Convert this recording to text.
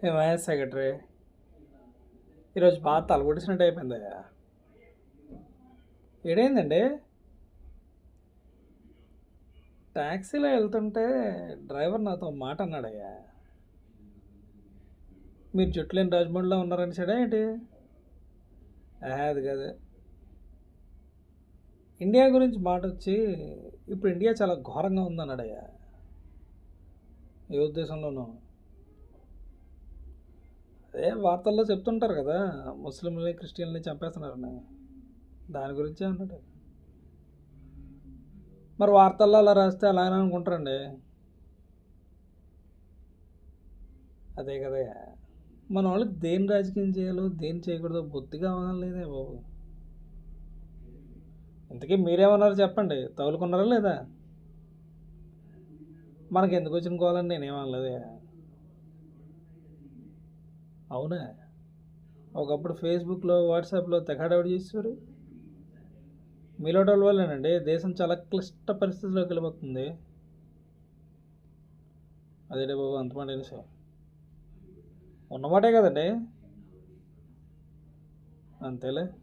ఏమయ్యా సెక్రటరీ, ఈరోజు బాగా తలపొడిచినట్టు అయిపోయిందయ్యా. ఏడైందండి? ట్యాక్సీలో వెళ్తుంటే డ్రైవర్ నాతో మాట అన్నాడయ్యా. మీరు జుట్లేని రాజమండ్రిలో ఉన్నారని సడా ఏంటి? అది కాదు, ఇండియా గురించి మాట వచ్చి ఇప్పుడు ఇండియా చాలా ఘోరంగా ఉందన్నాడయ్యా. ఏ ఉద్దేశంలోనూ? అదే వార్తల్లో చెప్తుంటారు కదా, ముస్లింలని క్రిస్టియన్ని చంపేస్తున్నారని. దాని గురించే అన్నాడు. మరి వార్తల్లో అలా రాస్తే అలానే అనుకుంటారండి. అదే కదయ్యా, మన వాళ్ళకి దేని రాజకీయం చేయాలో దేని చేయకూడదో బొత్తిగా అవగాహన లేదే బాబు. ఇంతకీ మీరేమన్నారు చెప్పండి, తగులుకున్నారా లేదా? మనకి ఎందుకు వచ్చిన కోవాలని నేనేమనలేదే. అవునా? ఒకప్పుడు ఫేస్బుక్లో వాట్సాప్లో తెగాడవడి చేసేవారు. మీలోటోళ్ళ వల్లేనండి దేశం చాలా క్లిష్ట పరిస్థితిలోకి వెళ్ళిపోతుంది. అదేడే బాబు అంత మాట అనేసి ఉన్నమాటే కదండి. అంతేలే.